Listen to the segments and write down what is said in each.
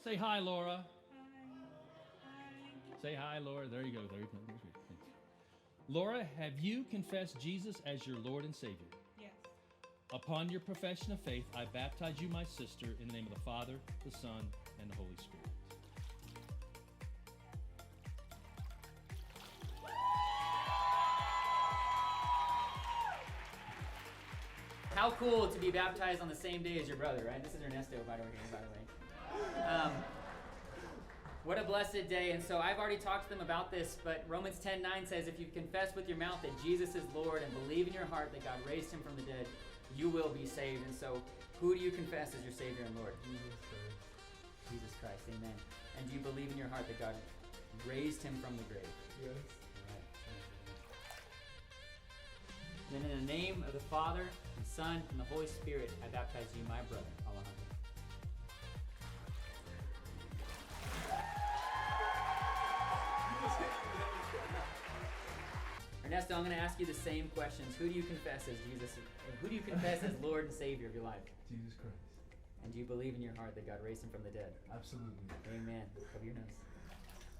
Say hi, Laura. Hi. Say hi, Laura. There you go. There you go. Thanks. Laura, have you confessed Jesus as your Lord and Savior? Yes. Upon your profession of faith, I baptize you, my sister, in the name of the Father, the Son, and the Holy Spirit. How cool to be baptized on the same day as your brother, right? This is Ernesto, by the way. What a blessed day. And so I've already talked to them about this, but Romans 10:9 says, if you confess with your mouth that Jesus is Lord and believe in your heart that God raised him from the dead, you will be saved. And so who do you confess as your Savior and Lord? Jesus Christ. Jesus Christ, amen. And do you believe in your heart that God raised him from the grave? Yes. Then in the name of the Father, the Son, and the Holy Spirit, I baptize you, my brother, Alejandro. Ernesto, I'm going to ask you the same questions. Who do you confess as Jesus? Who do you confess as Lord and Savior of your life? Jesus Christ. And do you believe in your heart that God raised him from the dead? Absolutely. Amen. Cover your nose.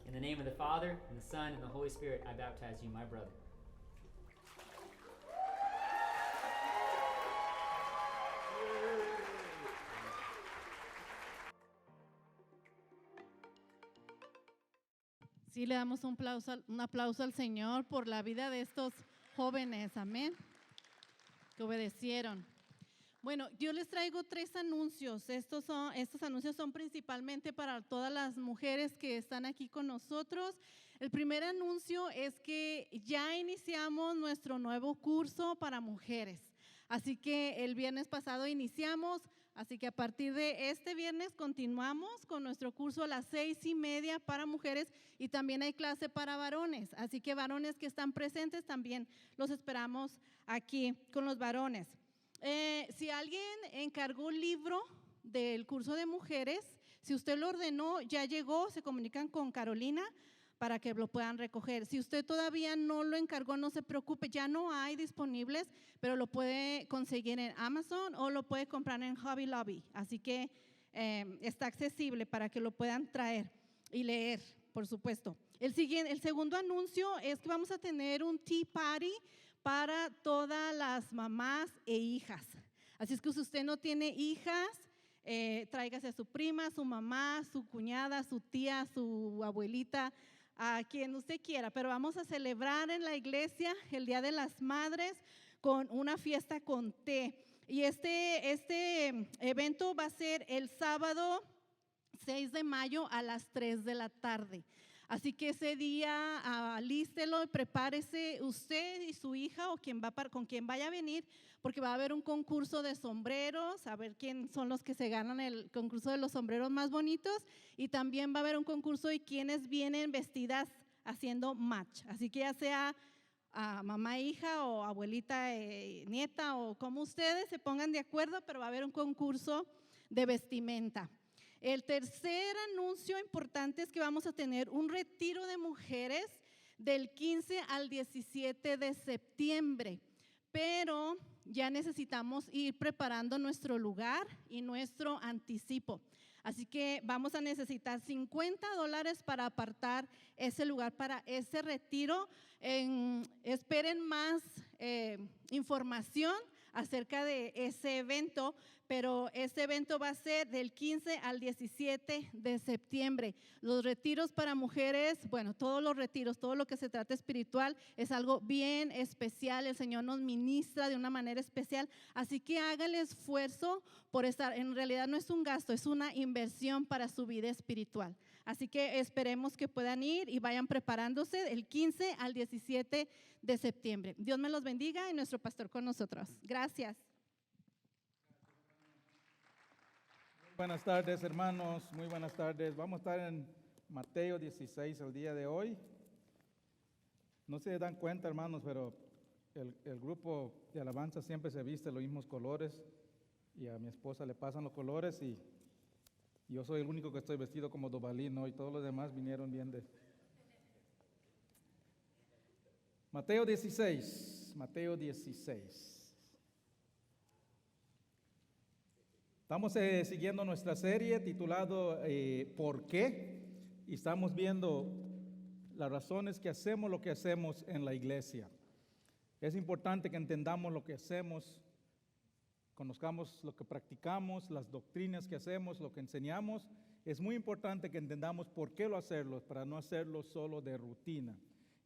In the name of the Father, and the Son, and the Holy Spirit, I baptize you, my brother. Sí, le damos un aplauso al Señor por la vida de estos jóvenes, amén, que obedecieron. Bueno, yo les traigo 3 anuncios. Estos anuncios son principalmente para todas las mujeres que están aquí con nosotros. El primer anuncio es que ya iniciamos nuestro nuevo curso para mujeres. Así que el viernes pasado iniciamos, así que a partir de este viernes continuamos con nuestro curso a las 6:30 para mujeres y también hay clase para varones. Así que varones que están presentes también los esperamos aquí con los varones. Si alguien encargó un libro del curso de mujeres, si usted lo ordenó, ya llegó, se comunican con Carolina para que lo puedan recoger. Si usted todavía no lo encargó, no se preocupe, ya no hay disponibles, pero lo puede conseguir en Amazon o lo puede comprar en Hobby Lobby. Así que está accesible para que lo puedan traer y leer, por supuesto. El segundo anuncio es que vamos a tener un tea party para todas las mamás e hijas. Así es que si usted no tiene hijas, tráigase a su prima, su mamá, su cuñada, su tía, su abuelita, a quien usted quiera, pero vamos a celebrar en la iglesia el Día de las Madres con una fiesta con té. Y este evento va a ser el sábado 6 de mayo a las 3 de la tarde. Así que ese día alístelo y prepárese usted y su hija o con quien vaya a venir, porque va a haber un concurso de sombreros, a ver quién son los que se ganan el concurso de los sombreros más bonitos, y también va a haber un concurso de quienes vienen vestidas haciendo match. Así que ya sea mamá, hija o abuelita, nieta o como ustedes se pongan de acuerdo, pero va a haber un concurso de vestimenta. El tercer anuncio importante es que vamos a tener un retiro de mujeres del 15 al 17 de septiembre, pero ya necesitamos ir preparando nuestro lugar y nuestro anticipo. Así que vamos a necesitar $50 para apartar ese lugar para ese retiro. Esperen más información acerca de ese evento, pero ese evento va a ser del 15 al 17 de septiembre. Los retiros para mujeres, bueno, todos los retiros, todo lo que se trata espiritual es algo bien especial. El Señor nos ministra de una manera especial, así que haga el esfuerzo por estar. En realidad no es un gasto, es una inversión para su vida espiritual. Así que esperemos que puedan ir y vayan preparándose del 15 al 17 de septiembre. Dios me los bendiga y nuestro pastor con nosotros. Gracias. Buenas tardes, hermanos, muy buenas tardes. Vamos a estar en Mateo 16 el día de hoy. No se dan cuenta, hermanos, pero el grupo de alabanza siempre se viste los mismos colores y a mi esposa le pasan los colores y yo soy el único que estoy vestido como Dobalino y todos los demás vinieron bien de... Mateo 16. Estamos siguiendo nuestra serie titulado ¿Por qué? Y estamos viendo las razones que hacemos lo que hacemos en la iglesia. Es importante que entendamos lo que hacemos, conozcamos lo que practicamos, las doctrinas que hacemos, lo que enseñamos. Es muy importante que entendamos por qué lo hacemos, para no hacerlo solo de rutina.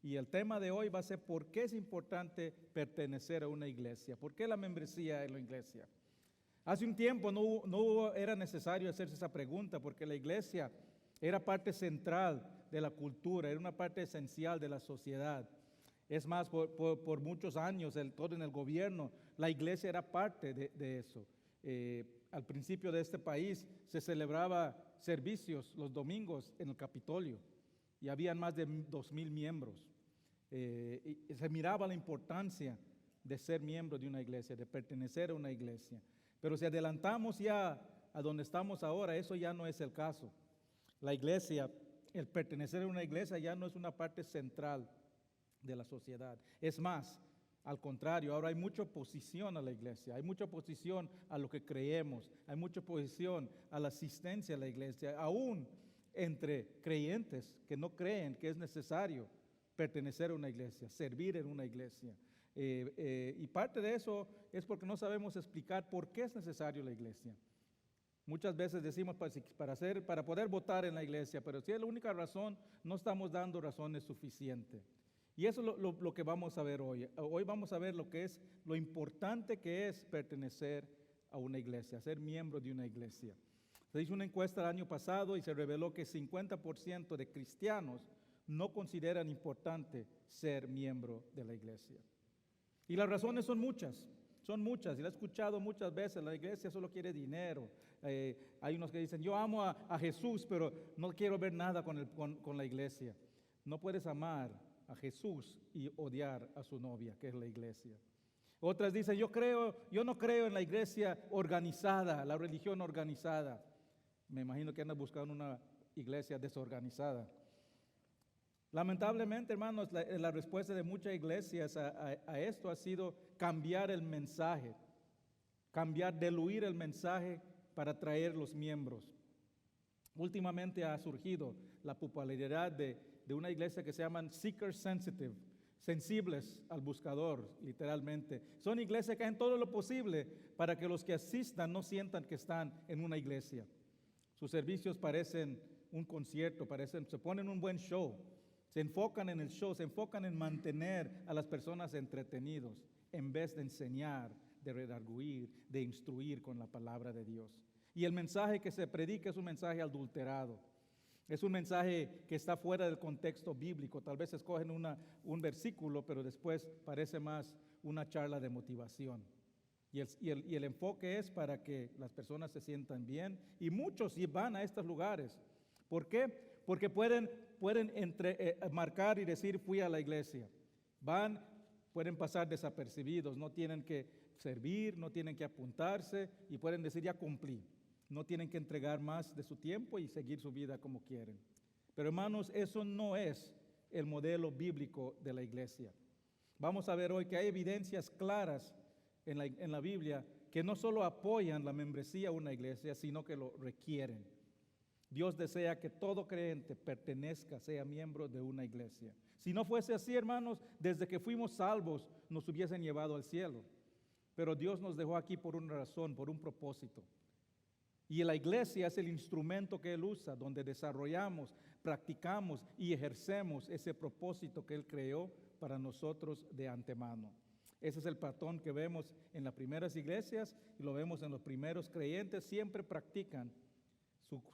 Y el tema de hoy va a ser por qué es importante pertenecer a una iglesia, por qué la membresía en la iglesia. Hace un tiempo era necesario hacerse esa pregunta porque la iglesia era parte central de la cultura, era una parte esencial de la sociedad. Es más, por muchos años, todo en el gobierno, la iglesia era parte de eso. Al principio de este país se celebraba servicios los domingos en el Capitolio y habían más de 2,000 miembros. Y se miraba la importancia de ser miembro de una iglesia, de pertenecer a una iglesia. Pero si adelantamos ya a donde estamos ahora, eso ya no es el caso. La iglesia, el pertenecer a una iglesia ya no es una parte central de la sociedad. Es más, al contrario, ahora hay mucha oposición a la iglesia, hay mucha oposición a lo que creemos, hay mucha oposición a la asistencia a la iglesia, aún entre creyentes que no creen que es necesario pertenecer a una iglesia, servir en una iglesia. Y parte de eso es porque no sabemos explicar por qué es necesario la iglesia. Muchas veces decimos para poder votar en la iglesia, pero si es la única razón, no estamos dando razones suficientes. Y eso es lo que vamos a ver hoy. Hoy vamos a ver lo importante que es pertenecer a una iglesia, ser miembro de una iglesia. Se hizo una encuesta el año pasado y se reveló que 50% de cristianos no consideran importante ser miembro de la iglesia. Y las razones son muchas, y la he escuchado muchas veces. La iglesia solo quiere dinero. Hay unos que dicen, yo amo a Jesús, pero no quiero ver nada con la iglesia. No puedes amar a Jesús y odiar a su novia, que es la iglesia. Otras dicen, yo no creo en la iglesia organizada, la religión organizada. Me imagino que andan buscando una iglesia desorganizada. Lamentablemente, hermanos, la respuesta de muchas iglesias a esto ha sido cambiar el mensaje, diluir el mensaje para atraer los miembros. Últimamente ha surgido la popularidad de una iglesia que se llaman seeker sensitive, sensibles al buscador, literalmente. Son iglesias que hacen todo lo posible para que los que asistan no sientan que están en una iglesia. Sus servicios parecen un concierto, se ponen un buen show. Se enfocan en el show, se enfocan en mantener a las personas entretenidos en vez de enseñar, de redarguir, de instruir con la palabra de Dios. Y el mensaje que se predica es un mensaje adulterado. Es un mensaje que está fuera del contexto bíblico. Tal vez escogen un versículo, pero después parece más una charla de motivación. Y el enfoque es para que las personas se sientan bien. Y muchos van a estos lugares. ¿Por qué? Porque pueden marcar y decir, fui a la iglesia. Pueden pasar desapercibidos, no tienen que servir, no tienen que apuntarse y pueden decir, ya cumplí. No tienen que entregar más de su tiempo y seguir su vida como quieren. Pero hermanos, eso no es el modelo bíblico de la iglesia. Vamos a ver hoy que hay evidencias claras en la Biblia que no solo apoyan la membresía a una iglesia, sino que lo requieren. Dios desea que todo creyente pertenezca, sea miembro de una iglesia. Si no fuese así, hermanos, desde que fuimos salvos nos hubiesen llevado al cielo. Pero Dios nos dejó aquí por una razón, por un propósito. Y la iglesia es el instrumento que Él usa, donde desarrollamos, practicamos y ejercemos ese propósito que Él creó para nosotros de antemano. Ese es el patrón que vemos en las primeras iglesias y lo vemos en los primeros creyentes. Siempre practican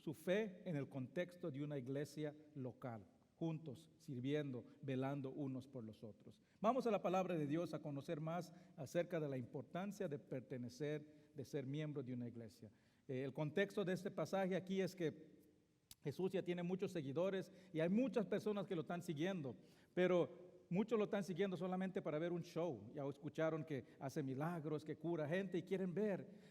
su fe en el contexto de una iglesia local, juntos, sirviendo, velando unos por los otros. Vamos a la palabra de Dios a conocer más acerca de la importancia de pertenecer, de ser miembro de una iglesia. El contexto de este pasaje aquí es que Jesús ya tiene muchos seguidores y hay muchas personas que lo están siguiendo, pero muchos lo están siguiendo solamente para ver un show. Ya escucharon que hace milagros, que cura gente y quieren ver,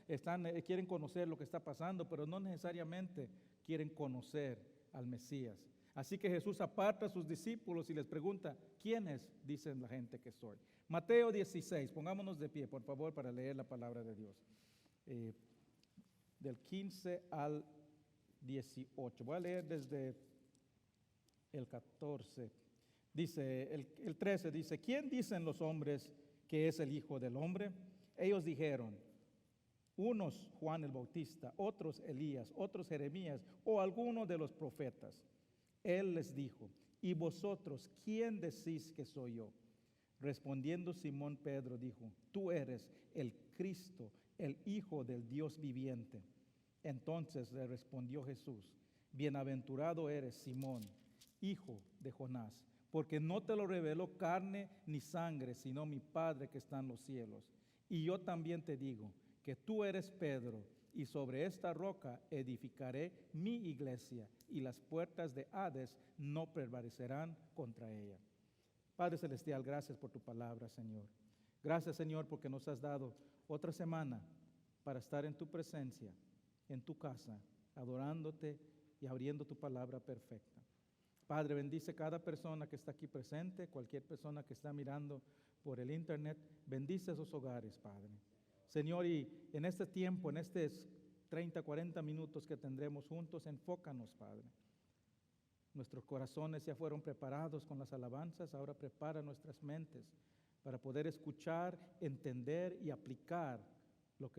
quieren conocer lo que está pasando, pero no necesariamente quieren conocer al Mesías. Así que Jesús aparta a sus discípulos y les pregunta, ¿quiénes dicen la gente que soy? Mateo 16, pongámonos de pie, por favor, para leer la palabra de Dios. del 15 al 18. Voy a leer desde el 14. Dice, el 13 dice, ¿quién dicen los hombres que es el Hijo del Hombre? Ellos dijeron, unos Juan el Bautista, otros Elías, otros Jeremías o alguno de los profetas. Él les dijo, ¿y vosotros quién decís que soy yo? Respondiendo Simón Pedro dijo, tú eres el Cristo, el Hijo del Dios viviente. Entonces le respondió Jesús, bienaventurado eres Simón, hijo de Jonás, porque no te lo reveló carne ni sangre, sino mi Padre que está en los cielos. Y yo también te digo que tú eres Pedro, y sobre esta roca edificaré mi iglesia, y las puertas de Hades no prevalecerán contra ella. Padre Celestial, gracias por tu palabra, Señor. Gracias, Señor, porque nos has dado otra semana para estar en tu presencia, en tu casa, adorándote y abriendo tu palabra perfecta. Padre, bendice cada persona que está aquí presente, cualquier persona que está mirando por el internet, bendice esos hogares, Padre. Señor, y en este tiempo, en estos 30, 40 minutos que tendremos juntos, enfócanos, Padre. Nuestros corazones ya fueron preparados con las alabanzas, ahora prepara nuestras mentes para poder escuchar, entender y aplicar lo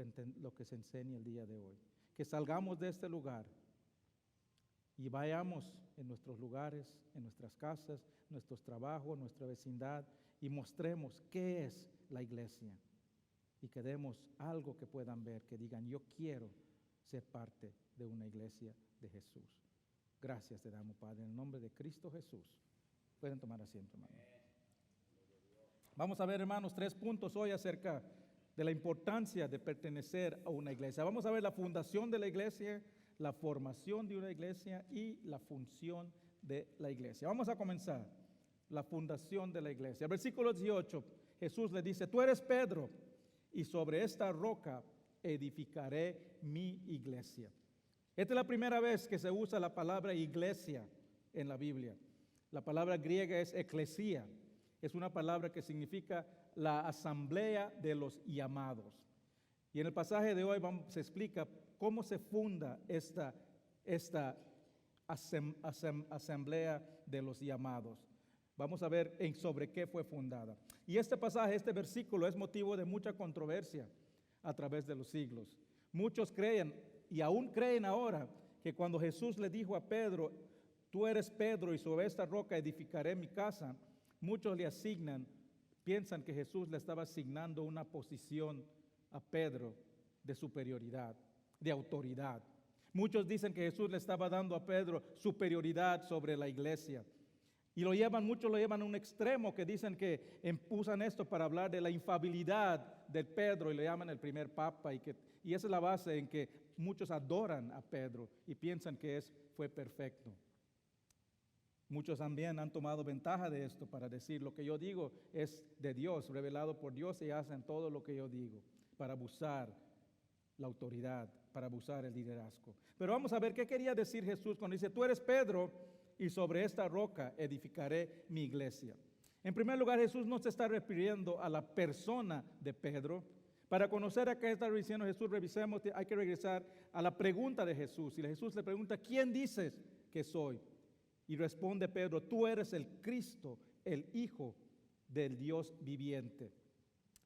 que se enseña el día de hoy. Que salgamos de este lugar y vayamos en nuestros lugares, en nuestras casas, nuestros trabajos, nuestra vecindad, y mostremos qué es la iglesia. Y que demos algo que puedan ver, que digan, yo quiero ser parte de una iglesia de Jesús. Gracias te damos, Padre, en el nombre de Cristo Jesús. Pueden tomar asiento, hermano. Vamos a ver, hermanos, 3 puntos hoy acerca de la importancia de pertenecer a una iglesia. Vamos a ver la fundación de la iglesia, la formación de una iglesia y la función de la iglesia. Vamos a comenzar la fundación de la iglesia. Versículo 18, Jesús le dice, tú eres Pedro, y sobre esta roca edificaré mi iglesia. Esta es la primera vez que se usa la palabra iglesia en la Biblia. La palabra griega es eclesia. Es una palabra que significa la asamblea de los llamados. Y en el pasaje de hoy se explica cómo se funda esta asamblea de los llamados. Vamos a ver sobre qué fue fundada. Y este pasaje, este versículo es motivo de mucha controversia a través de los siglos. Muchos creen y aún creen ahora que cuando Jesús le dijo a Pedro, tú eres Pedro y sobre esta roca edificaré mi casa, muchos le piensan que Jesús le estaba asignando una posición a Pedro de superioridad, de autoridad. Muchos dicen que Jesús le estaba dando a Pedro superioridad sobre la iglesia. Y muchos lo llevan a un extremo que dicen que usan esto para hablar de la infalibilidad de Pedro y le llaman el primer papa y esa es la base en que muchos adoran a Pedro y piensan que fue perfecto. Muchos también han tomado ventaja de esto para decir lo que yo digo es de Dios, revelado por Dios y hacen todo lo que yo digo para abusar la autoridad, para abusar el liderazgo. Pero vamos a ver qué quería decir Jesús cuando dice, tú eres Pedro, y sobre esta roca edificaré mi iglesia. En primer lugar, Jesús no se está refiriendo a la persona de Pedro. Para conocer a qué está diciendo Jesús, hay que regresar a la pregunta de Jesús. Y Jesús le pregunta, ¿quién dices que soy? Y responde Pedro, tú eres el Cristo, el Hijo del Dios viviente.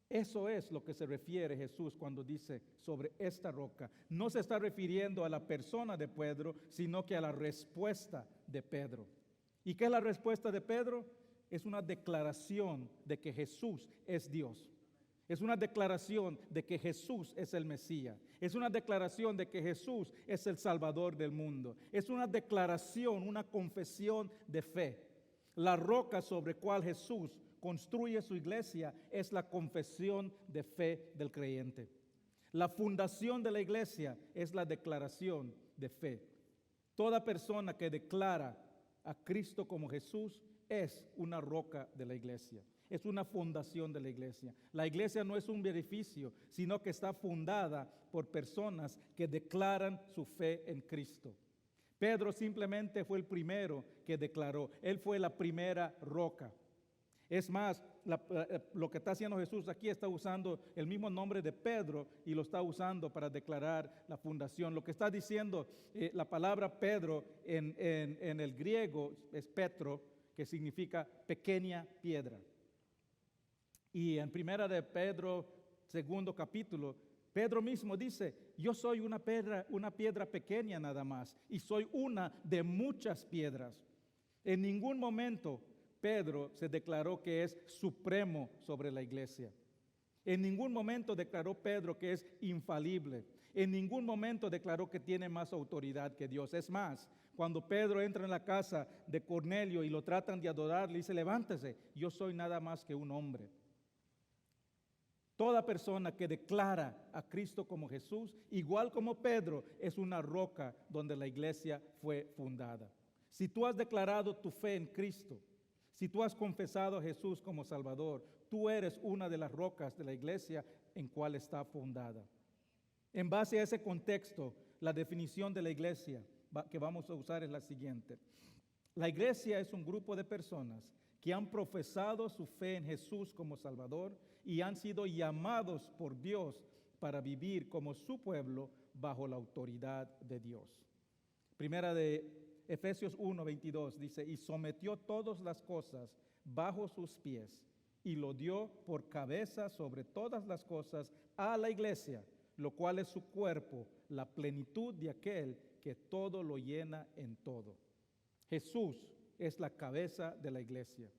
Eso es lo que se refiere Jesús cuando dice sobre esta roca. No se está refiriendo a la persona de Pedro, sino que a la respuesta de Pedro. ¿Y qué es la respuesta de Pedro? Es una declaración de que Jesús es Dios. Es una declaración de que Jesús es el Mesías. Es una declaración de que Jesús es el Salvador del mundo. Es una declaración, una confesión de fe. La roca sobre cual Jesús construye su iglesia es la confesión de fe del creyente. La fundación de la iglesia es la declaración de fe. Toda persona que declara a Cristo como Jesús es una roca de la iglesia. Es una fundación de la iglesia. La iglesia no es un edificio, sino que está fundada por personas que declaran su fe en Cristo. Pedro simplemente fue el primero que declaró. Él fue la primera roca. Es más, lo que está haciendo Jesús aquí está usando el mismo nombre de Pedro y lo está usando para declarar la fundación. Lo que está diciendo la palabra Pedro en el griego es Petro, que significa pequeña piedra. Y en primera de Pedro, segundo capítulo, Pedro mismo dice, yo soy una piedra pequeña nada más, y soy una de muchas piedras. En ningún momento Pedro se declaró que es supremo sobre la iglesia. En ningún momento declaró Pedro que es infalible. En ningún momento declaró que tiene más autoridad que Dios. Es más, cuando Pedro entra en la casa de Cornelio y lo tratan de adorar, le dice, levántese, yo soy nada más que un hombre. Toda persona que declara a Cristo como Jesús, igual como Pedro, es una roca donde la iglesia fue fundada. Si tú has declarado tu fe en Cristo, si tú has confesado a Jesús como Salvador, tú eres una de las rocas de la iglesia en cual está fundada. En base a ese contexto, la definición de la iglesia que vamos a usar es la siguiente. La iglesia es un grupo de personas que han profesado su fe en Jesús como Salvador y han sido llamados por Dios para vivir como su pueblo bajo la autoridad de Dios. Primera de Efesios 1:22 dice, y sometió todas las cosas bajo sus pies y lo dio por cabeza sobre todas las cosas a la iglesia, lo cual es su cuerpo, la plenitud de aquel que todo lo llena en todo. Jesús es la cabeza de la iglesia.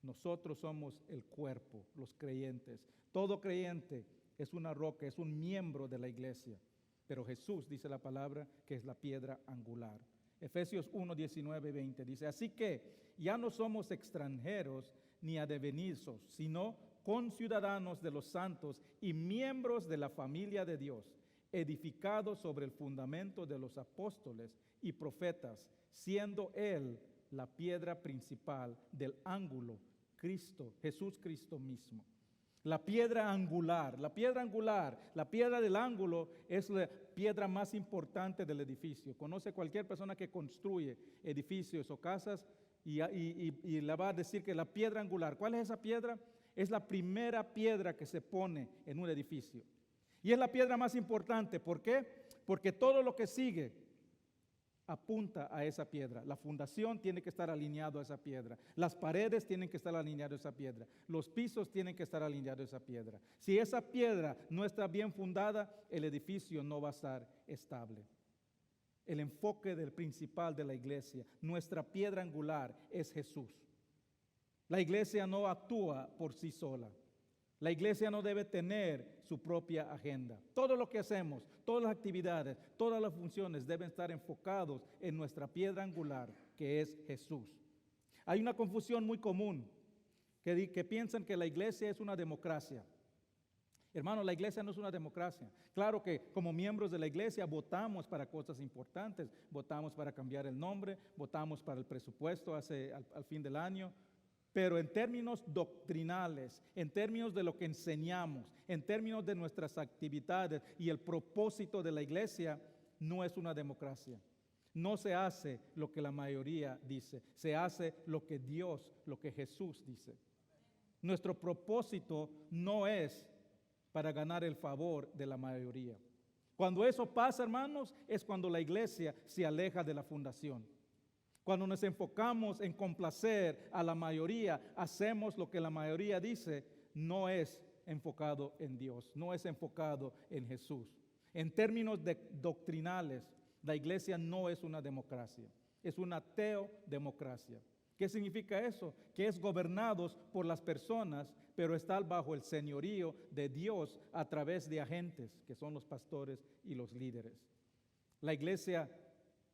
Nosotros somos el cuerpo, los creyentes. Todo creyente es una roca, es un miembro de la iglesia. Pero Jesús, dice la palabra, que es la piedra angular. Efesios 1:19-20 dice, así que ya no somos extranjeros ni advenedizos, sino conciudadanos de los santos y miembros de la familia de Dios, edificados sobre el fundamento de los apóstoles y profetas, siendo Él la piedra principal del ángulo, Cristo, Jesús Cristo mismo. La piedra angular, la piedra del ángulo es la piedra más importante del edificio. Conoce cualquier persona que construye edificios o casas y le va a decir que la piedra angular, ¿cuál es esa piedra? Es la primera piedra que se pone en un edificio. Y es la piedra más importante. ¿Por qué? Porque todo lo que sigue apunta a esa piedra. La fundación tiene que estar alineado a esa piedra. Las paredes tienen que estar alineadas a esa piedra. Los pisos tienen que estar alineados a esa piedra. Si esa piedra no está bien fundada, el edificio no va a estar estable. El enfoque del principal de la iglesia, nuestra piedra angular, es Jesús. La iglesia no actúa por sí sola. La iglesia no debe tener su propia agenda. Todo lo que hacemos, todas las actividades, todas las funciones deben estar enfocados en nuestra piedra angular, que es Jesús. Hay una confusión muy común que piensan que la iglesia es una democracia. Hermano, la iglesia no es una democracia. Claro que como miembros de la iglesia votamos para cosas importantes. Votamos para cambiar el nombre, votamos para el presupuesto al fin del año. Pero en términos doctrinales, en términos de lo que enseñamos, en términos de nuestras actividades y el propósito de la iglesia, no es una democracia. No se hace lo que la mayoría dice, se hace lo que Dios, lo que Jesús dice. Nuestro propósito no es para ganar el favor de la mayoría. Cuando eso pasa, hermanos, es cuando la iglesia se aleja de la fundación. Cuando nos enfocamos en complacer a la mayoría, hacemos lo que la mayoría dice, no es enfocado en Dios, no es enfocado en Jesús. En términos doctrinales, la iglesia no es una democracia, es una teodemocracia. ¿Qué significa eso? Que es gobernados por las personas, pero está bajo el señorío de Dios a través de agentes, que son los pastores y los líderes. La iglesia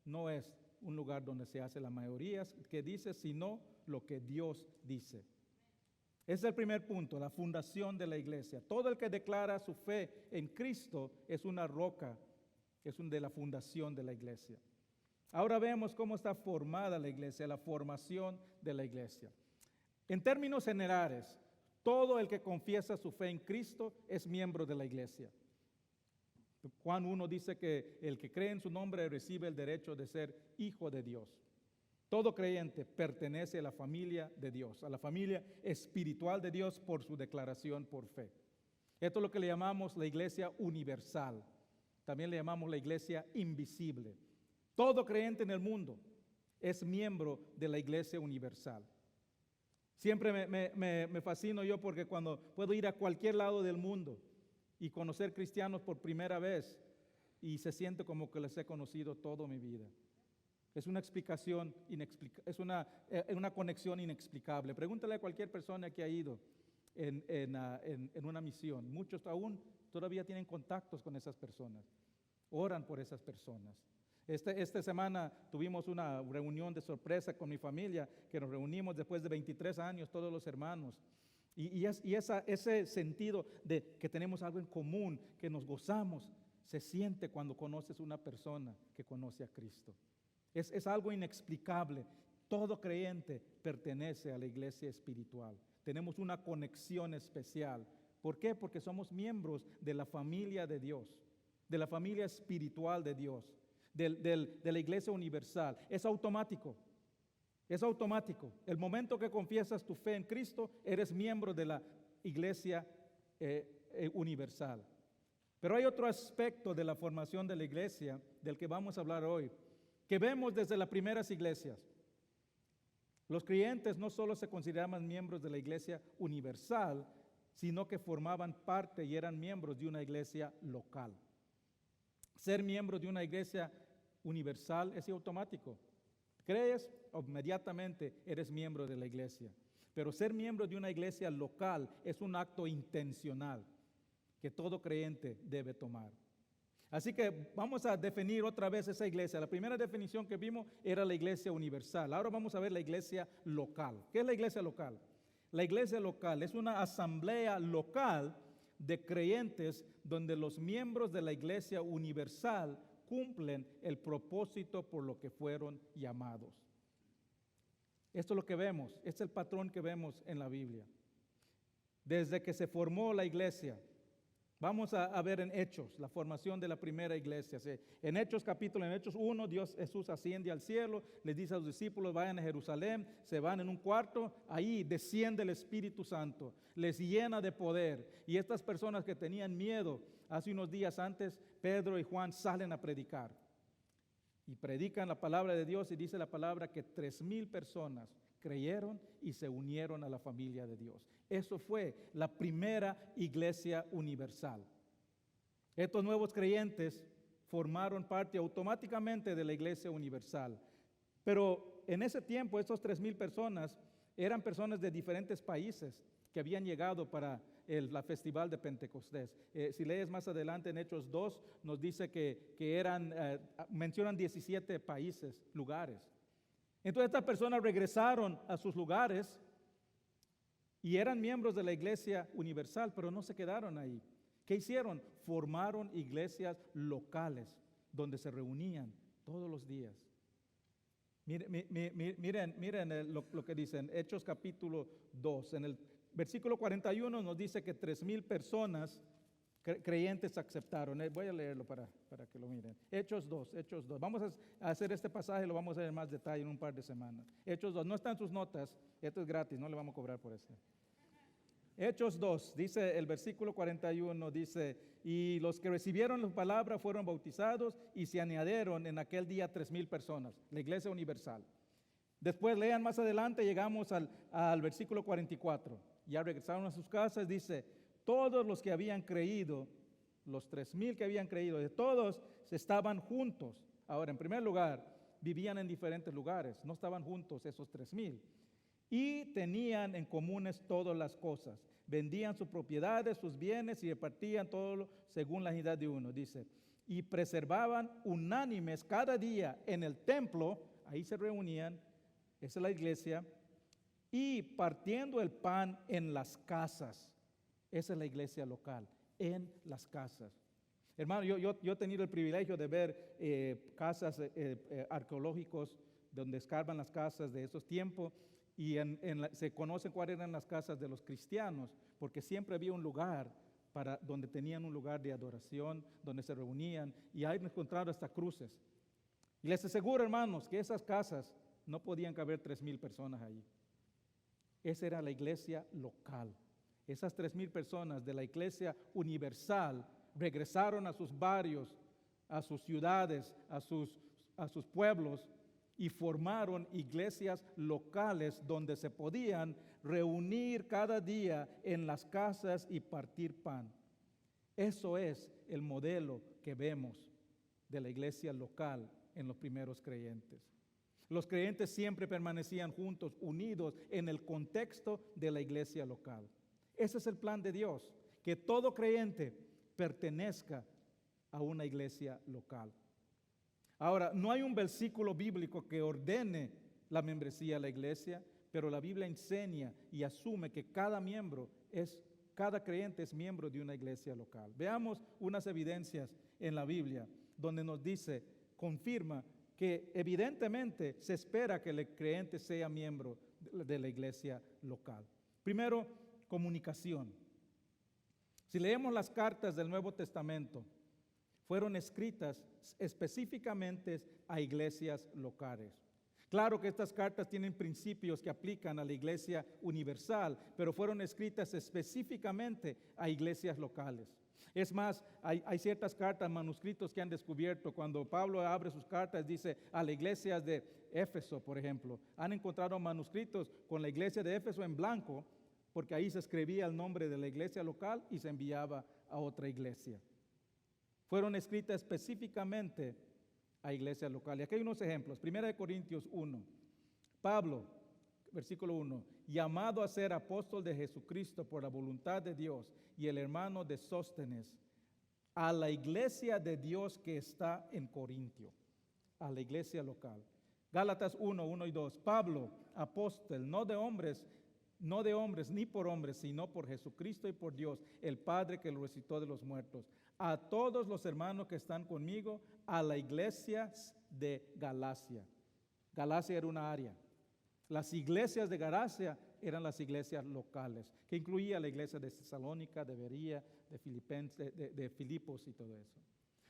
no es un lugar donde se hace la mayoría que dice, sino lo que Dios dice. Ese es el primer punto, la fundación de la iglesia. Todo el que declara su fe en Cristo es una roca, es de la fundación de la iglesia. Ahora vemos cómo está formada la iglesia, la formación de la iglesia. En términos generales, todo el que confiesa su fe en Cristo es miembro de la iglesia. Juan 1 dice que el que cree en su nombre recibe el derecho de ser hijo de Dios. Todo creyente pertenece a la familia de Dios, a la familia espiritual de Dios por su declaración por fe. Esto es lo que le llamamos la iglesia universal. También le llamamos la iglesia invisible. Todo creyente en el mundo es miembro de la iglesia universal. Siempre me fascino yo porque cuando puedo ir a cualquier lado del mundo y conocer cristianos por primera vez y se siente como que les he conocido toda mi vida. Es una explicación, es una conexión inexplicable. Pregúntale a cualquier persona que ha ido en una misión. Muchos aún todavía tienen contactos con esas personas. Oran por esas personas. Esta semana tuvimos una reunión de sorpresa con mi familia, que nos reunimos después de 23 años, todos los hermanos. Ese sentido de que tenemos algo en común, que nos gozamos, se siente cuando conoces una persona que conoce a Cristo. Es algo inexplicable. Todo creyente pertenece a la iglesia espiritual. Tenemos una conexión especial. ¿Por qué? Porque somos miembros de la familia de Dios, de la familia espiritual de Dios, de la iglesia universal. Es automático. Es automático. El momento que confiesas tu fe en Cristo, eres miembro de la iglesia universal. Pero hay otro aspecto de la formación de la iglesia del que vamos a hablar hoy, que vemos desde las primeras iglesias. Los creyentes no solo se consideraban miembros de la iglesia universal, sino que formaban parte y eran miembros de una iglesia local. Ser miembro de una iglesia universal es automático. Crees, inmediatamente eres miembro de la iglesia. Pero ser miembro de una iglesia local es un acto intencional que todo creyente debe tomar. Así que vamos a definir otra vez esa iglesia. La primera definición que vimos era la iglesia universal. Ahora vamos a ver la iglesia local. ¿Qué es la iglesia local? La iglesia local es una asamblea local de creyentes donde los miembros de la iglesia universal cumplen el propósito por lo que fueron llamados. Esto es lo que vemos, este es el patrón que vemos en la Biblia. Desde que se formó la iglesia, vamos a ver en Hechos, la formación de la primera iglesia. En Hechos 1, Jesús asciende al cielo, les dice a los discípulos, vayan a Jerusalén, se van en un cuarto, ahí desciende el Espíritu Santo, les llena de poder. Y estas personas que tenían miedo, hace unos días antes, Pedro y Juan salen a predicar. Y predican la palabra de Dios y dice la palabra que 3,000 personas creyeron y se unieron a la familia de Dios. Eso fue la primera iglesia universal. Estos nuevos creyentes formaron parte automáticamente de la iglesia universal. Pero en ese tiempo, estos 3,000 personas eran personas de diferentes países que habían llegado para la festival de Pentecostés. Si lees más adelante en Hechos 2, nos dice que mencionan 17 países, lugares. Entonces estas personas regresaron a sus lugares y eran miembros de la iglesia universal, pero no se quedaron ahí. ¿Qué hicieron? Formaron iglesias locales donde se reunían todos los días. Miren lo que dicen, Hechos capítulo 2. En el versículo 41 nos dice que 3,000 personas creyentes aceptaron. Voy a leerlo para que lo miren. Hechos 2. Vamos a hacer este pasaje, lo vamos a ver en más detalle en un par de semanas. Hechos 2, no están sus notas, esto es gratis, no le vamos a cobrar por eso. Hechos 2, dice el versículo 41, dice, y los que recibieron la palabra fueron bautizados y se añadieron en aquel día 3,000 personas, la iglesia universal. Después lean más adelante, llegamos al versículo 44, ya regresaron a sus casas, dice, todos los que habían creído, los 3,000 que habían creído, de todos estaban juntos. Ahora, en primer lugar, vivían en diferentes lugares, no estaban juntos esos 3,000. Y tenían en comunes todas las cosas. Vendían sus propiedades, sus bienes y repartían todo según la unidad de uno, dice. Y preservaban unánimes cada día en el templo, ahí se reunían, esa es la iglesia, y partiendo el pan en las casas. Esa es la iglesia local, en las casas. Hermano, yo he tenido el privilegio de ver casas arqueológicos donde escarban las casas de esos tiempos y se conocen cuáles eran las casas de los cristianos, porque siempre había un lugar donde tenían un lugar de adoración, donde se reunían, y ahí me encontraron hasta cruces. Y les aseguro, hermanos, que esas casas no podían caber 3,000 personas allí. Esa era la iglesia local. Esas 3,000 personas de la iglesia universal regresaron a sus barrios, a sus ciudades, a sus pueblos y formaron iglesias locales donde se podían reunir cada día en las casas y partir pan. Eso es el modelo que vemos de la iglesia local en los primeros creyentes. Los creyentes siempre permanecían juntos, unidos en el contexto de la iglesia local. Ese es el plan de Dios, que todo creyente pertenezca a una iglesia local. Ahora, no hay un versículo bíblico que ordene la membresía a la iglesia, pero la Biblia enseña y asume que cada creyente es miembro de una iglesia local. Veamos unas evidencias en la Biblia donde nos dice, confirma que evidentemente se espera que el creyente sea miembro de la iglesia local. Primero, comunicación. Si leemos las cartas del Nuevo Testamento, fueron escritas específicamente a iglesias locales. Claro que estas cartas tienen principios que aplican a la iglesia universal, pero fueron escritas específicamente a iglesias locales. Es más, hay ciertas cartas, manuscritos que han descubierto. Cuando Pablo abre sus cartas, dice a la iglesia de Éfeso, por ejemplo, han encontrado manuscritos con la iglesia de Éfeso en blanco, porque ahí se escribía el nombre de la iglesia local y se enviaba a otra iglesia. Fueron escritas específicamente a iglesias locales. Aquí hay unos ejemplos. 1 Corintios 1. Pablo, versículo 1, llamado a ser apóstol de Jesucristo por la voluntad de Dios, y el hermano de Sóstenes, a la iglesia de Dios que está en Corintio, a la iglesia local. Gálatas 1, 1 y 2. Pablo, apóstol, no de hombres ni por hombres, sino por Jesucristo y por Dios, el Padre que lo resucitó de los muertos. A todos los hermanos que están conmigo, a la iglesia de Galacia. Galacia era una área. Las iglesias de Galacia eran las iglesias locales, que incluía la iglesia de Tesalónica, de Berea, de Filipos y todo eso.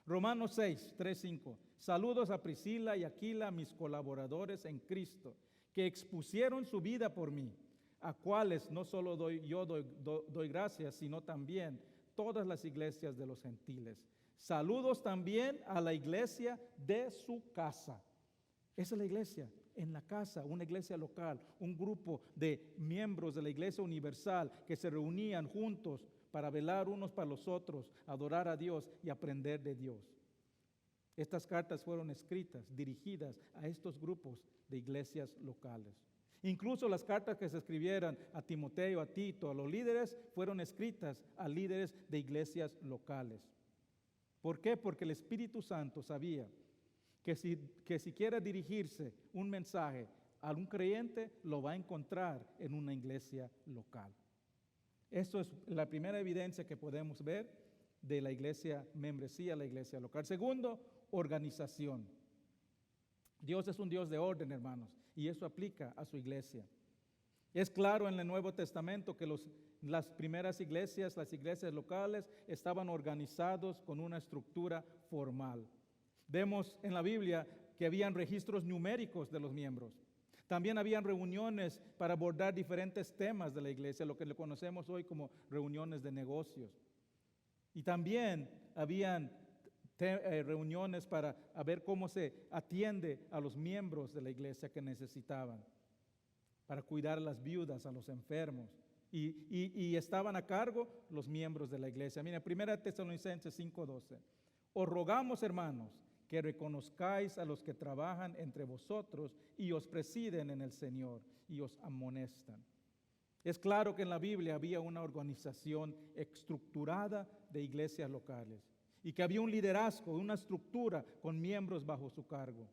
Romanos 6, 3, 5. Saludos a Priscila y Aquila, mis colaboradores en Cristo, que expusieron su vida por mí, a cuales no solo doy gracias, sino también todas las iglesias de los gentiles. Saludos también a la iglesia de su casa. Esa es la iglesia, en la casa, una iglesia local, un grupo de miembros de la iglesia universal que se reunían juntos para velar unos para los otros, adorar a Dios y aprender de Dios. Estas cartas fueron escritas, dirigidas a estos grupos de iglesias locales. Incluso las cartas que se escribieran a Timoteo, a Tito, a los líderes, fueron escritas a líderes de iglesias locales. ¿Por qué? Porque el Espíritu Santo sabía que si quiere dirigirse un mensaje a un creyente, lo va a encontrar en una iglesia local. Esto es la primera evidencia que podemos ver de la iglesia membresía, la iglesia local. Segundo, organización. Dios es un Dios de orden, hermanos, y eso aplica a su iglesia. Es claro en el Nuevo Testamento que las primeras iglesias, las iglesias locales, estaban organizados con una estructura formal. Vemos en la Biblia que habían registros numéricos de los miembros. También habían reuniones para abordar diferentes temas de la iglesia, lo que le conocemos hoy como reuniones de negocios. Y también habían reuniones para ver cómo se atiende a los miembros de la iglesia que necesitaban, para cuidar a las viudas, a los enfermos. Y estaban a cargo los miembros de la iglesia. Mira, 1 Tesalonicenses 5:12. Os rogamos, hermanos, que reconozcáis a los que trabajan entre vosotros y os presiden en el Señor y os amonestan. Es claro que en la Biblia había una organización estructurada de iglesias locales y que había un liderazgo, una estructura con miembros bajo su cargo.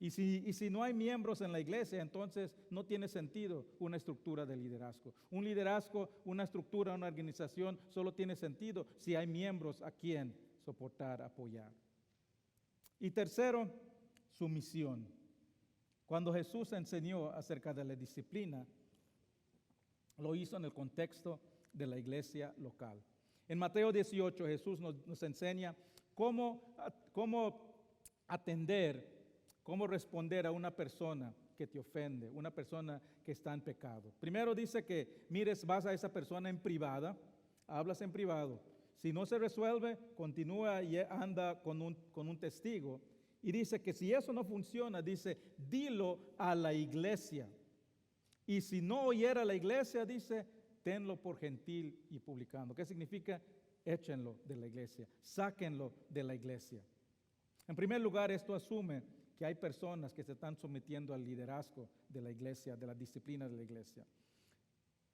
Y si no hay miembros en la iglesia, entonces no tiene sentido una estructura de liderazgo. Un liderazgo, una estructura, una organización solo tiene sentido si hay miembros a quien soportar, apoyar. Y tercero, sumisión. Cuando Jesús enseñó acerca de la disciplina, lo hizo en el contexto de la iglesia local. En Mateo 18, Jesús nos enseña cómo atender, cómo responder a una persona que te ofende, una persona que está en pecado. Primero dice que vas a esa persona en privada, hablas en privado. Si no se resuelve, continúa y anda con un testigo. Y dice que si eso no funciona, dice, dilo a la iglesia. Y si no oyera la iglesia, dice, tenlo por gentil y publicano. ¿Qué significa? Échenlo de la iglesia, sáquenlo de la iglesia. En primer lugar, esto asume que hay personas que se están sometiendo al liderazgo de la iglesia, de la disciplina de la iglesia.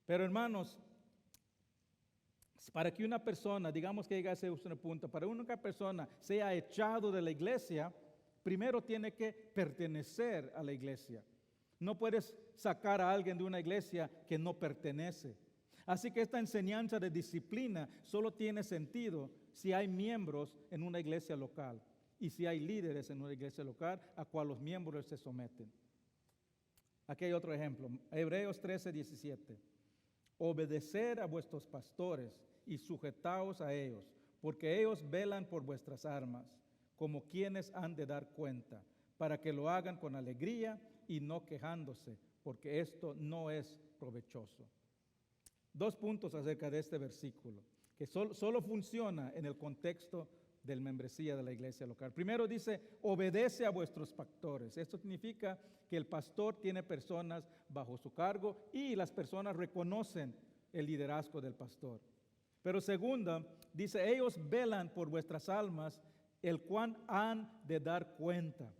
Pero hermanos, para que una persona, digamos que llegue a ese punto, para que una persona sea echado de la iglesia, primero tiene que pertenecer a la iglesia. No puedes sacar a alguien de una iglesia que no pertenece. Así que esta enseñanza de disciplina solo tiene sentido si hay miembros en una iglesia local y si hay líderes en una iglesia local a cual los miembros se someten. Aquí hay otro ejemplo, Hebreos 13:17. Obedecer a vuestros pastores y sujetaos a ellos, porque ellos velan por vuestras almas, como quienes han de dar cuenta, para que lo hagan con alegría y no quejándose, porque esto no es provechoso. 2 puntos acerca de este versículo, que solo funciona en el contexto del membresía de la iglesia local. Primero dice, obedece a vuestros pastores. Esto significa que el pastor tiene personas bajo su cargo y las personas reconocen el liderazgo del pastor. Pero segunda, dice, ellos velan por vuestras almas, el cual han de dar cuenta.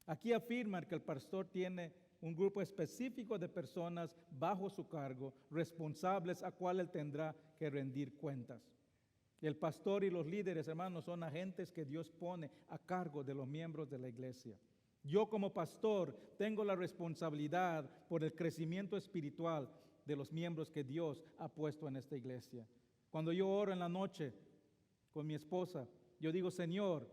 Aquí afirman que el pastor tiene un grupo específico de personas bajo su cargo, responsables a cual él tendrá que rendir cuentas. El pastor y los líderes, hermanos, son agentes que Dios pone a cargo de los miembros de la iglesia. Yo como pastor tengo la responsabilidad por el crecimiento espiritual de los miembros que Dios ha puesto en esta iglesia. Cuando yo oro en la noche con mi esposa, yo digo, Señor,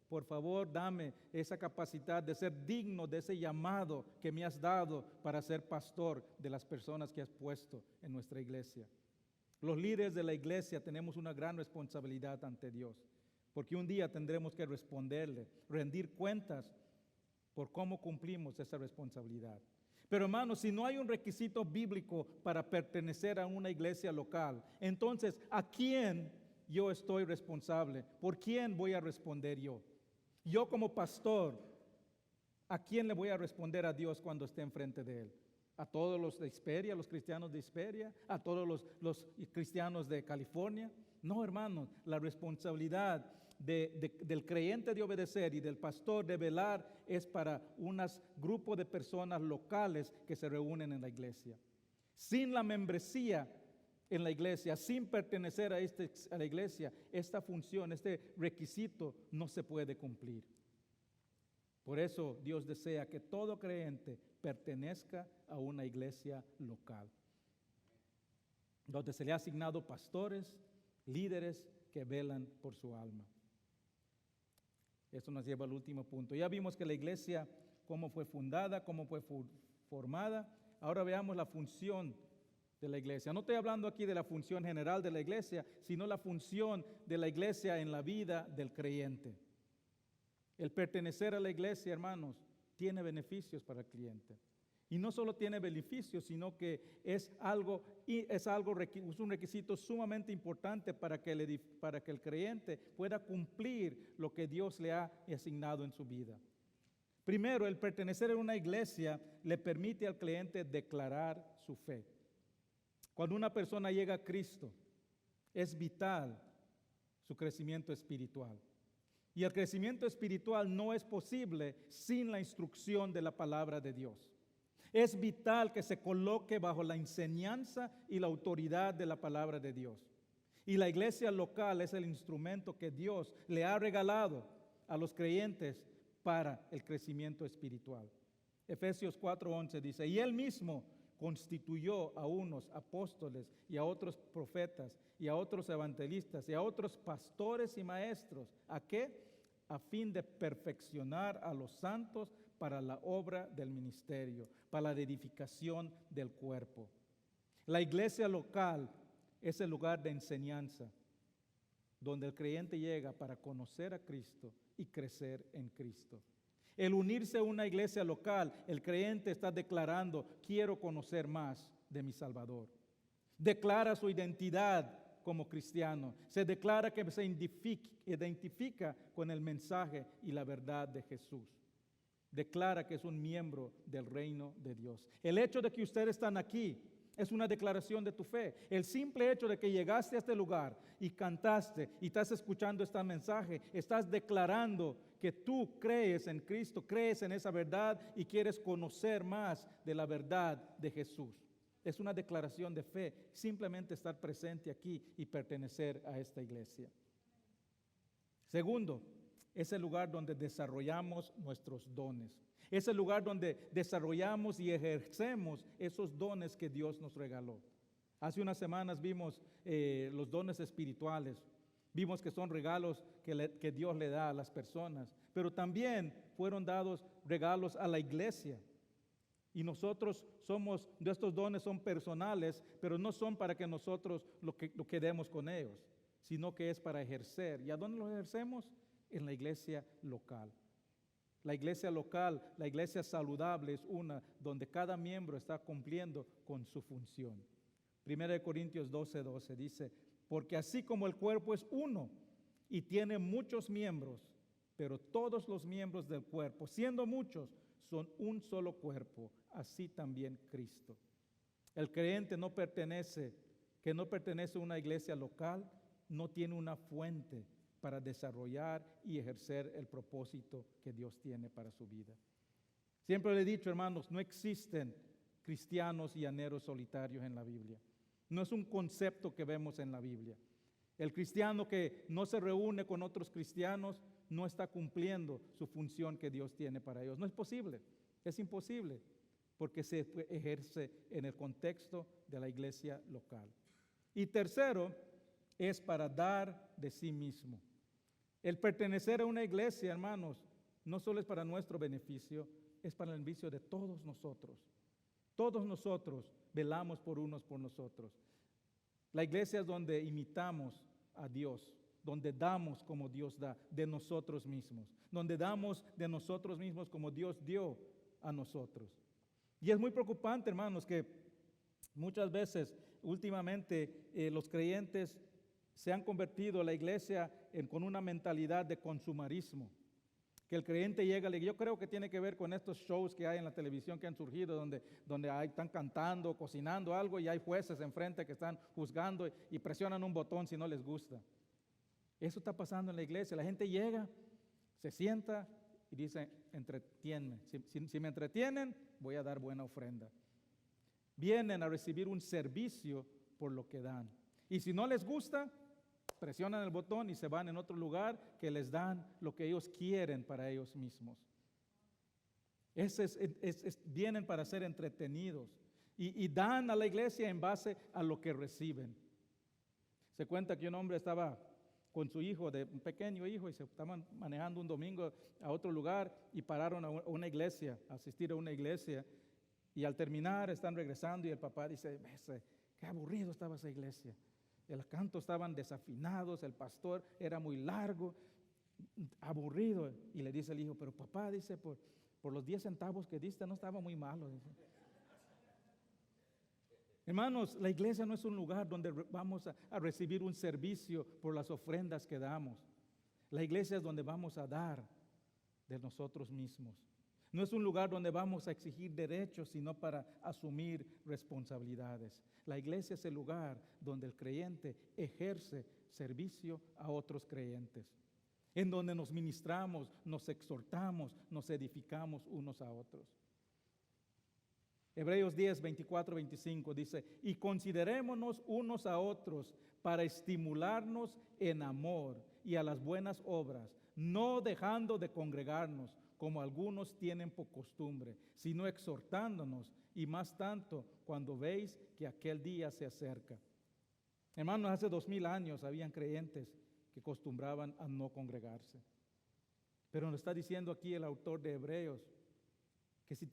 por favor, dame esa capacidad de ser digno de ese llamado que me has dado para ser pastor de las personas que has puesto en nuestra iglesia. Los líderes de la iglesia tenemos una gran responsabilidad ante Dios, porque un día tendremos que responderle, rendir cuentas por cómo cumplimos esa responsabilidad. Pero hermanos, si no hay un requisito bíblico para pertenecer a una iglesia local, entonces, ¿a quién yo estoy responsable? ¿Por quién voy a responder yo? Yo como pastor, ¿a quién le voy a responder a Dios cuando esté enfrente de Él? ¿A todos los de Hesperia, los cristianos de Hesperia? ¿A todos los cristianos de California? No, hermanos, la responsabilidad del creyente de obedecer y del pastor de velar es para un grupo de personas locales que se reúnen en la iglesia. Sin la membresía en la iglesia, sin pertenecer a la iglesia, esta función, este requisito no se puede cumplir. Por eso Dios desea que todo creyente pertenezca a una iglesia local, donde se le ha asignado pastores, líderes que velan por su alma. Esto nos lleva al último punto. Ya vimos que la iglesia, cómo fue fundada, cómo fue formada. Ahora veamos la función de la iglesia. No estoy hablando aquí de la función general de la iglesia, sino la función de la iglesia en la vida del creyente. El pertenecer a la iglesia, hermanos, tiene beneficios para el cliente. Y no solo tiene beneficios, sino que es un requisito sumamente importante para que el creyente pueda cumplir lo que Dios le ha asignado en su vida. Primero, el pertenecer a una iglesia le permite al creyente declarar su fe. Cuando una persona llega a Cristo, es vital su crecimiento espiritual. Y el crecimiento espiritual no es posible sin la instrucción de la palabra de Dios. Es vital que se coloque bajo la enseñanza y la autoridad de la palabra de Dios. Y la iglesia local es el instrumento que Dios le ha regalado a los creyentes para el crecimiento espiritual. Efesios 4:11 dice, y Él mismo constituyó a unos apóstoles y a otros profetas y a otros evangelistas y a otros pastores y maestros. ¿A qué? A fin de perfeccionar a los santos para la obra del ministerio, para la edificación del cuerpo. La iglesia local es el lugar de enseñanza, donde el creyente llega para conocer a Cristo y crecer en Cristo. El unirse a una iglesia local, el creyente está declarando, quiero conocer más de mi Salvador. Declara su identidad como cristiano. Se declara que se identifica con el mensaje y la verdad de Jesús. Declara que es un miembro del reino de Dios. El hecho de que ustedes están aquí es una declaración de tu fe. El simple hecho de que llegaste a este lugar y cantaste y estás escuchando este mensaje, estás declarando que tú crees en Cristo, crees en esa verdad y quieres conocer más de la verdad de Jesús. Es una declaración de fe, simplemente estar presente aquí y pertenecer a esta iglesia. Segundo, es el lugar donde desarrollamos nuestros dones. Es el lugar donde desarrollamos y ejercemos esos dones que Dios nos regaló. Hace unas semanas vimos los dones espirituales. Vimos que son regalos que Dios le da a las personas. Pero también fueron dados regalos a la iglesia. Y nosotros de estos dones son personales, pero no son para que nosotros lo quedemos con ellos, sino que es para ejercer. ¿Y a dónde los ejercemos? En la iglesia local. La iglesia local, la iglesia saludable es una donde cada miembro está cumpliendo con su función. 1 Corintios 12:12 dice, porque así como el cuerpo es uno y tiene muchos miembros, pero todos los miembros del cuerpo, siendo muchos, son un solo cuerpo, así también Cristo. El creyente que no pertenece a una iglesia local, no tiene una fuente para desarrollar y ejercer el propósito que Dios tiene para su vida. Siempre le he dicho, hermanos, no existen cristianos llaneros solitarios en la Biblia. No es un concepto que vemos en la Biblia. El cristiano que no se reúne con otros cristianos no está cumpliendo su función que Dios tiene para ellos. No es posible, es imposible, porque se ejerce en el contexto de la iglesia local. Y tercero, es para dar de sí mismo. El pertenecer a una iglesia, hermanos, no solo es para nuestro beneficio, es para el beneficio de todos nosotros. Todos nosotros velamos por unos por nosotros. La iglesia es donde imitamos a Dios, donde damos como Dios da, de nosotros mismos, donde damos de nosotros mismos como Dios dio a nosotros. Y es muy preocupante, hermanos, que muchas veces, últimamente, los creyentes se han convertido a la iglesia con una mentalidad de consumarismo. Que el creyente llega, yo creo que tiene que ver con estos shows que hay en la televisión que han surgido, donde están cantando, cocinando algo y hay jueces enfrente que están juzgando y presionan un botón si no les gusta. Eso está pasando en la iglesia. La gente llega, se sienta y dice, entretienme. Si me entretienen, voy a dar buena ofrenda. Vienen a recibir un servicio por lo que dan. Y si no les gusta, presionan el botón y se van en otro lugar que les dan lo que ellos quieren para ellos mismos. Vienen para ser entretenidos y dan a la iglesia en base a lo que reciben. Se cuenta que un hombre estaba con su hijo, un pequeño hijo, y se estaban manejando un domingo a otro lugar y pararon a una iglesia, a asistir a una iglesia. Y al terminar están regresando y el papá dice, qué aburrido estaba esa iglesia. Los cantos estaban desafinados, el pastor era muy largo, aburrido. Y le dice el hijo, pero papá, dice, por los 10 centavos que diste no estaba muy malo. Dice. Hermanos, la iglesia no es un lugar donde vamos a recibir un servicio por las ofrendas que damos. La iglesia es donde vamos a dar de nosotros mismos. No es un lugar donde vamos a exigir derechos, sino para asumir responsabilidades. La iglesia es el lugar donde el creyente ejerce servicio a otros creyentes, en donde nos ministramos, nos exhortamos, nos edificamos unos a otros. Hebreos 10, 24, 25 dice, y considerémonos unos a otros para estimularnos en amor y a las buenas obras, no dejando de congregarnos, como algunos tienen por costumbre, sino exhortándonos, y más tanto cuando veis que aquel día se acerca. Hermanos, hace 2000 años habían creyentes que acostumbraban a no congregarse. Pero nos está diciendo aquí el autor de Hebreos, que si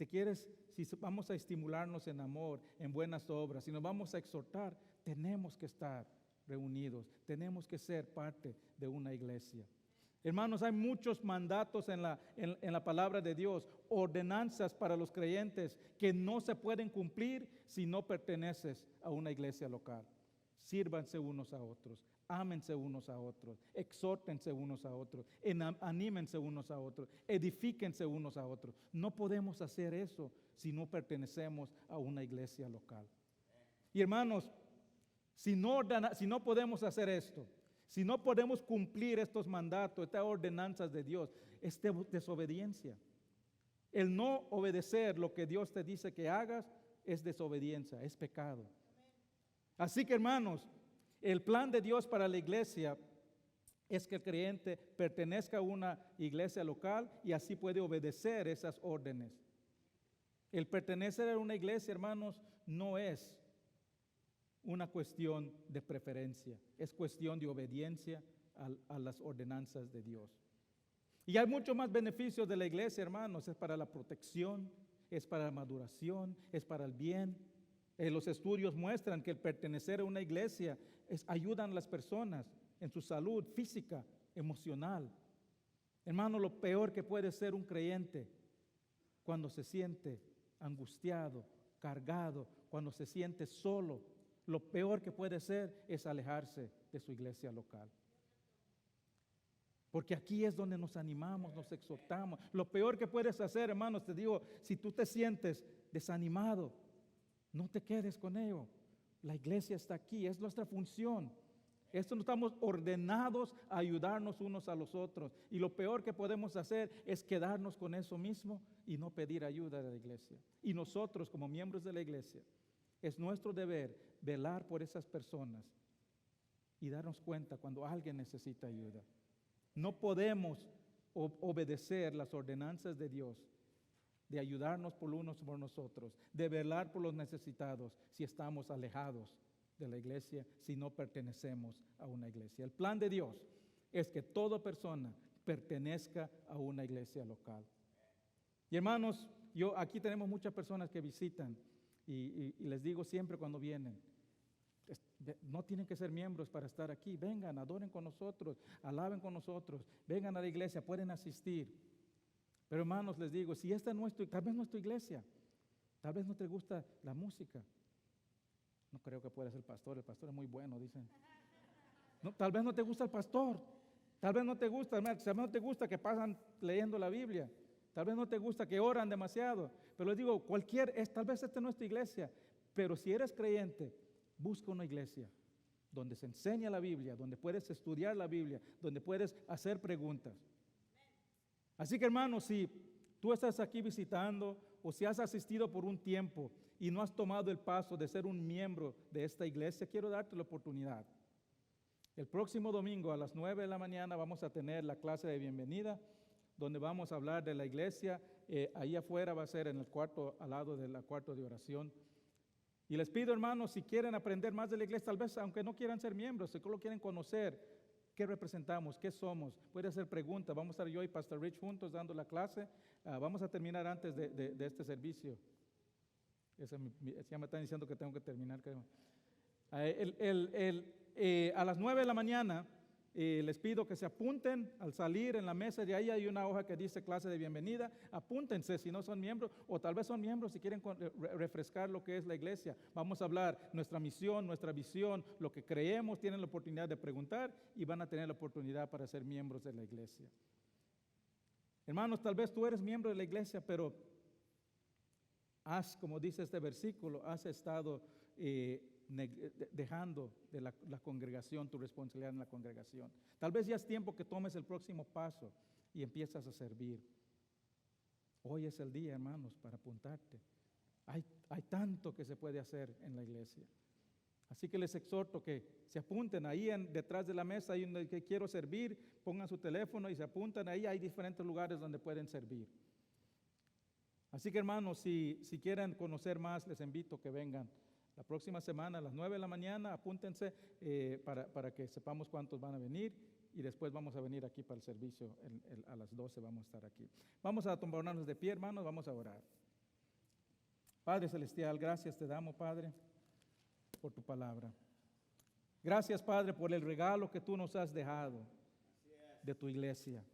vamos a estimularnos en amor, en buenas obras, si nos vamos a exhortar, tenemos que estar reunidos, tenemos que ser parte de una iglesia. Hermanos, hay muchos mandatos en la palabra de Dios, ordenanzas para los creyentes que no se pueden cumplir si no perteneces a una iglesia local. Sírvanse unos a otros, ámense unos a otros, exhórtense unos a otros, anímense unos a otros, edifíquense unos a otros. No podemos hacer eso si no pertenecemos a una iglesia local. Y hermanos, si no podemos hacer esto, si no podemos cumplir estos mandatos, estas ordenanzas de Dios, es desobediencia. El no obedecer lo que Dios te dice que hagas es desobediencia, es pecado. Así que hermanos, el plan de Dios para la iglesia es que el creyente pertenezca a una iglesia local y así puede obedecer esas órdenes. El pertenecer a una iglesia, hermanos, no es una cuestión de preferencia, es cuestión de obediencia a las ordenanzas de Dios. Y hay muchos más beneficios de la iglesia, hermanos. Es para la protección, es para la maduración, es para el bien. Los estudios muestran que el pertenecer a una iglesia ayudan a las personas en su salud física, emocional. Hermano, lo peor que puede ser un creyente cuando se siente angustiado, cargado, cuando se siente solo, lo peor que puede ser es alejarse de su iglesia local. Porque aquí es donde nos animamos, nos exhortamos. Lo peor que puedes hacer, hermanos, te digo, si tú te sientes desanimado, no te quedes con ello. La iglesia está aquí, es nuestra función. Esto no estamos ordenados a ayudarnos unos a los otros. Y lo peor que podemos hacer es quedarnos con eso mismo y no pedir ayuda de la iglesia. Y nosotros, como miembros de la iglesia, es nuestro deber velar por esas personas y darnos cuenta cuando alguien necesita ayuda. No podemos obedecer las ordenanzas de Dios, de ayudarnos por unos por nosotros, de velar por los necesitados si estamos alejados de la iglesia, si no pertenecemos a una iglesia. El plan de Dios es que toda persona pertenezca a una iglesia local. Y hermanos, aquí tenemos muchas personas que visitan y les digo siempre cuando vienen, no tienen que ser miembros para estar aquí. Vengan, adoren con nosotros, alaben con nosotros, vengan a la iglesia, pueden asistir. Pero hermanos, les digo, si esta tal vez no es tu iglesia, tal vez no te gusta la música. No creo que pueda ser el pastor es muy bueno, dicen. No, tal vez no te gusta el pastor, tal vez no te gusta, tal vez no te gusta que pasan leyendo la Biblia, tal vez no te gusta que oran demasiado. Pero les digo, tal vez esta no es tu iglesia, pero si eres creyente, busca una iglesia donde se enseña la Biblia, donde puedes estudiar la Biblia, donde puedes hacer preguntas. Así que hermanos, si tú estás aquí visitando o si has asistido por un tiempo y no has tomado el paso de ser un miembro de esta iglesia, quiero darte la oportunidad. El próximo domingo a las 9 de la mañana vamos a tener la clase de bienvenida, donde vamos a hablar de la iglesia. Ahí afuera va a ser en el cuarto, al lado del cuarto de oración. Y les pido, hermanos, si quieren aprender más de la iglesia, tal vez aunque no quieran ser miembros, si solo quieren conocer qué representamos, qué somos, puede hacer preguntas. Vamos a estar yo y Pastor Rich juntos dando la clase. Vamos a terminar antes de este servicio. Ya me están diciendo que tengo que terminar, creo. A las 9 de la mañana les pido que se apunten al salir en la mesa. De ahí hay una hoja que dice clase de bienvenida. Apúntense si no son miembros, o tal vez son miembros si quieren refrescar lo que es la iglesia. Vamos a hablar nuestra misión, nuestra visión, lo que creemos. Tienen la oportunidad de preguntar y van a tener la oportunidad para ser miembros de la iglesia. Hermanos, tal vez tú eres miembro de la iglesia, pero como dice este versículo, has estado dejando de la congregación, tu responsabilidad en la congregación. Tal vez ya es tiempo que tomes el próximo paso y empiezas a servir. Hoy es el día, hermanos, para apuntarte. Hay tanto que se puede hacer en la iglesia. Así que les exhorto que se apunten ahí detrás de la mesa, ahí donde que quiero servir, pongan su teléfono y se apuntan ahí. Hay diferentes lugares donde pueden servir. Así que hermanos, si quieren conocer más, les invito a que vengan la próxima semana a las 9 de la mañana. Apúntense para que sepamos cuántos van a venir, y después vamos a venir aquí para el servicio. A las 12 vamos a estar aquí. Vamos a tomarnos de pie, hermanos, vamos a orar. Padre Celestial, gracias te damos, Padre, por tu palabra. Gracias, Padre, por el regalo que tú nos has dejado. de tu iglesia.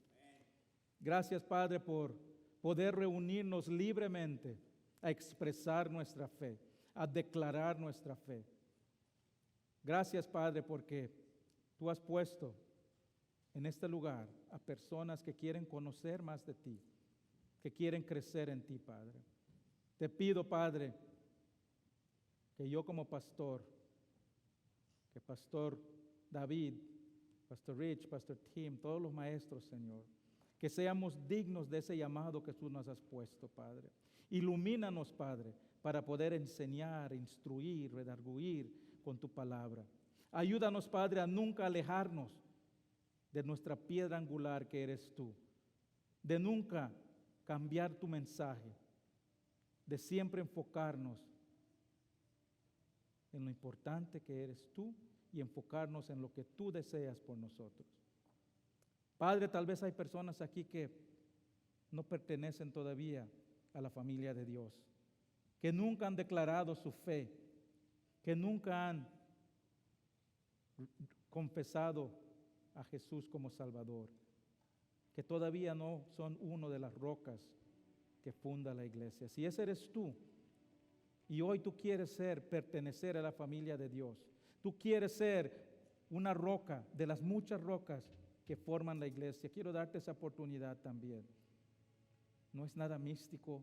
Gracias, Padre, por poder reunirnos libremente a expresar nuestra fe, a declarar nuestra fe. Gracias, Padre, porque tú has puesto en este lugar a personas que quieren conocer más de ti, que quieren crecer en ti, Padre. Te pido, Padre, que yo como pastor, que Pastor David, Pastor Rich, Pastor Tim, todos los maestros, Señor, que seamos dignos de ese llamado que tú nos has puesto, Padre. Ilumínanos, Padre, para poder enseñar, instruir, redarguir con tu palabra. Ayúdanos, Padre, a nunca alejarnos de nuestra piedra angular que eres tú, de nunca cambiar tu mensaje, de siempre enfocarnos en lo importante que eres tú y enfocarnos en lo que tú deseas por nosotros. Padre, tal vez hay personas aquí que no pertenecen todavía a la familia de Dios, que nunca han declarado su fe, que nunca han confesado a Jesús como Salvador, que todavía no son uno de las rocas que funda la iglesia. Si ese eres tú, y hoy tú quieres pertenecer a la familia de Dios, tú quieres ser una roca de las muchas rocas que forman la iglesia, quiero darte esa oportunidad también. No es nada místico,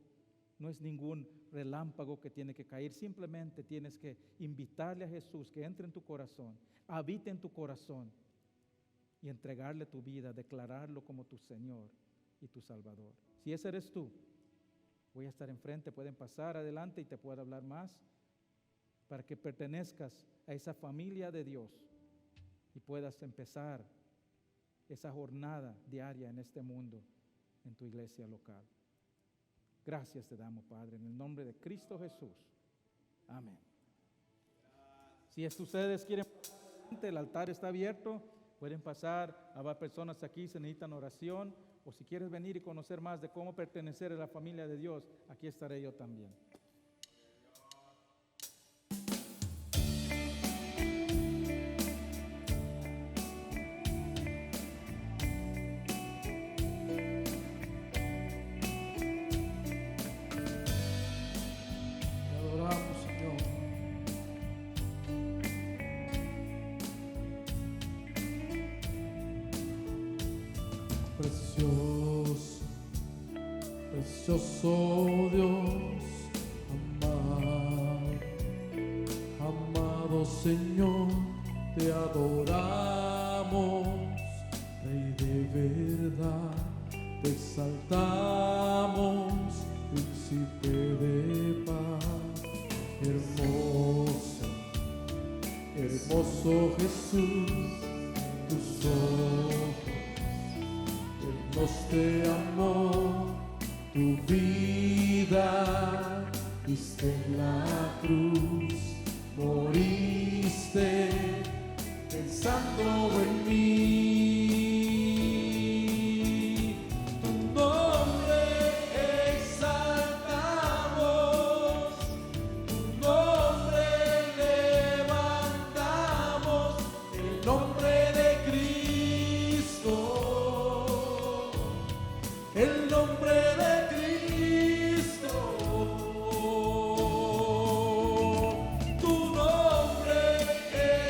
no es ningún relámpago que tiene que caer, simplemente tienes que invitarle a Jesús que entre en tu corazón, habite en tu corazón y entregarle tu vida, declararlo como tu Señor y tu Salvador. Si ese eres tú, voy a estar enfrente, pueden pasar adelante y te puedo hablar más para que pertenezcas a esa familia de Dios y puedas empezar esa jornada diaria en este mundo, en tu iglesia local. Gracias te damos, Padre, en el nombre de Cristo Jesús. Amén. Si ustedes quieren, el altar está abierto, pueden pasar. Habrá personas aquí, se necesitan oración, o si quieres venir y conocer más de cómo pertenecer a la familia de Dios, aquí estaré yo también. Te adoramos, Señor. Precioso, precioso Dios, amado, amado Señor, te adoramos, Rey de verdad, te exaltamos, Príncipe de paz, hermoso, hermoso Jesús, tus ojos llenos de amor, tu vida diste en la cruz, moriste pensando en mí. Tu nombre exaltamos, tu nombre levantamos, el nombre de Cristo, el nombre de Cristo. Tu nombre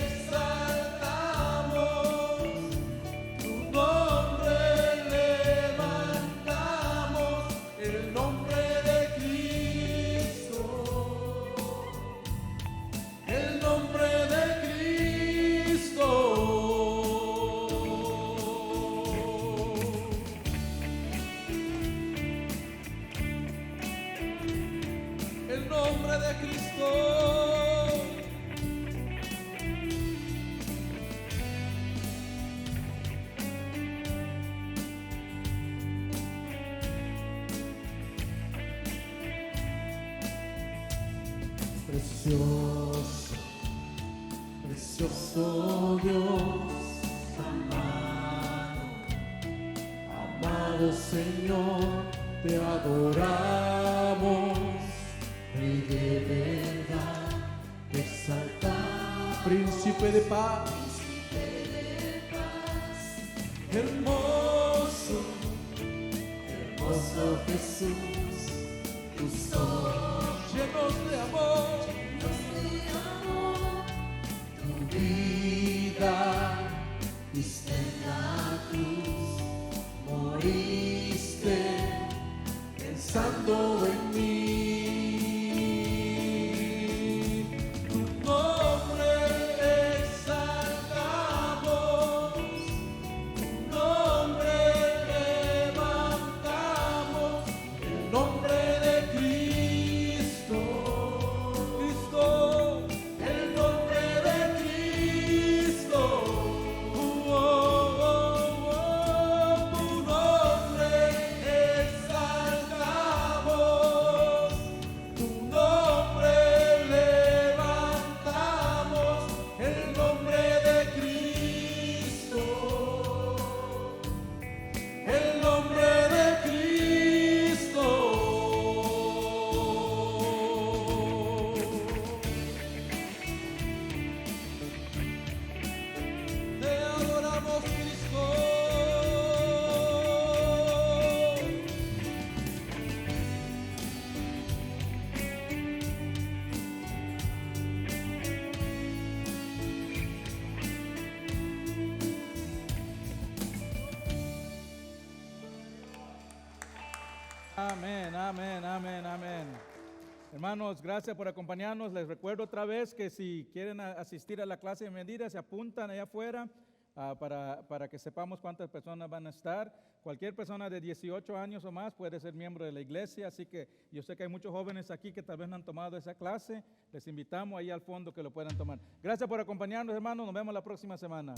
exaltamos, tu nombre levantamos, el nombre de Cristo, el nombre de Cristo. El nombre de Cristo. Precioso, precioso Dios, amado, amado Señor, te adoramos, Rey de verdad, te exaltamos, Príncipe de paz, Hermoso, hermoso Jesús, tus ojos llenos de amor, tu vida diste en la cruz, moriste pensando en mí. Tu nombre exaltamos, tu nombre levantamos, el nombre de Cristo, Cristo, el nombre de Cristo. Tu nombre exaltamos, tu nombre levantamos, el nombre de Cristo, el nombre de Cristo. Te adoramos, Cristo. Amén, amén, amén, amén. Hermanos, gracias por acompañarnos. Les recuerdo otra vez que si quieren asistir a la clase de medidas, se apuntan allá afuera para que sepamos cuántas personas van a estar. Cualquier persona de 18 años o más puede ser miembro de la iglesia, así que yo sé que hay muchos jóvenes aquí que tal vez no han tomado esa clase. Les invitamos ahí al fondo que lo puedan tomar. Gracias por acompañarnos, hermanos. Nos vemos la próxima semana.